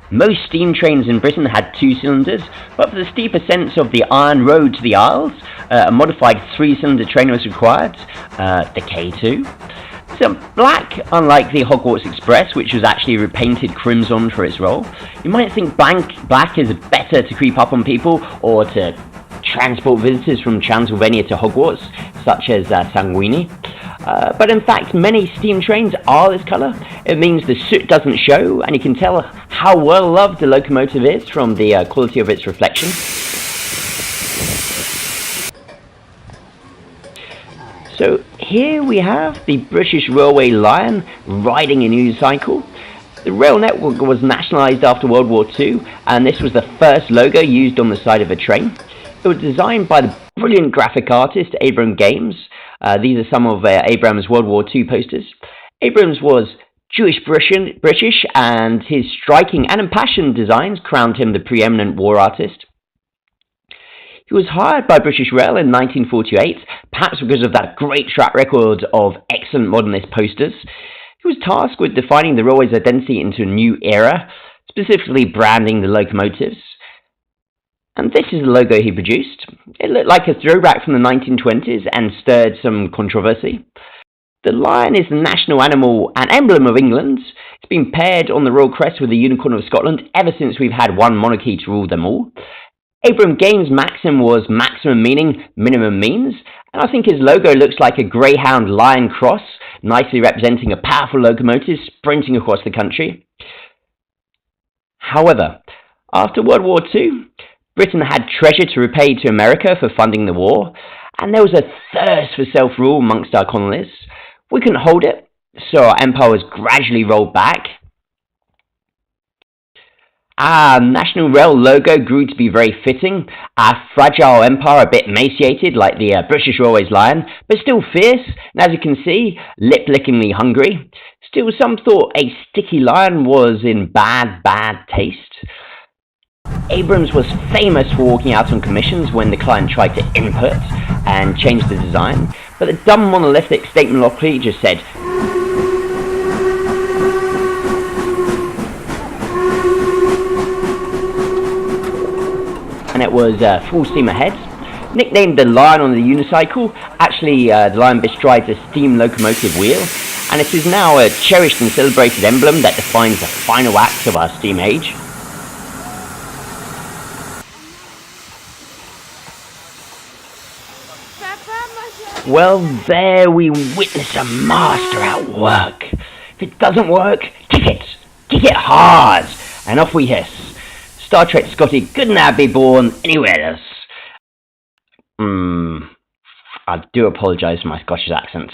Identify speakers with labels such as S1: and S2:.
S1: Most steam trains in Britain had 2 cylinders, but for the steep ascents of the Iron Road to the Isles, a modified 3-cylinder train was required, the K2. So black, unlike the Hogwarts Express, which was actually repainted crimson for its role. You might think black is better to creep up on people or to transport visitors from Transylvania to Hogwarts, such as Sanguini. But in fact, many steam trains are this colour. It means the soot doesn't show, and you can tell how well loved the locomotive is from the quality of its reflection. So here we have the British Railway Lion riding a unicycle. The rail network was nationalised after World War II, and this was the first logo used on the side of a train. It was designed by the brilliant graphic artist Abram Games. These are some of Abram's World War II posters. Abrams was Jewish-British, and his striking and impassioned designs crowned him the preeminent war artist. He was hired by British Rail in 1948, perhaps because of that great track record of excellent modernist posters. He was tasked with defining the railway's identity into a new era, specifically branding the locomotives. And this is the logo he produced. It looked like a throwback from the 1920s and stirred some controversy. The lion is the national animal and emblem of England. It's been paired on the royal crest with the unicorn of Scotland ever since we've had one monarchy to rule them all. Abram Games' maxim was maximum meaning, minimum means, and I think his logo looks like a greyhound lion cross, nicely representing a powerful locomotive sprinting across the country. However, after World War II, Britain had treasure to repay to America for funding the war, and there was a thirst for self-rule amongst our colonists. We couldn't hold it, so our empire was gradually rolled back. Our National Rail logo grew to be very fitting, our fragile empire a bit emaciated like the British Railways Lion, but still fierce, and as you can see, lip-lickingly hungry. Still, some thought a sticky lion was in bad taste. Abrams was famous for walking out on commissions when the client tried to input and change the design, but the dumb monolithic statement locally just said, and it was full steam ahead. Nicknamed the Lion on the unicycle, actually the Lion bestrides a steam locomotive wheel, and it is now a cherished and celebrated emblem that defines the final act of our steam age. Well, there we witness a master at work. If it doesn't work, kick it hard, and off we hiss. Star Trek Scotty could not be born anywhere else. I do apologise for my Scottish accents.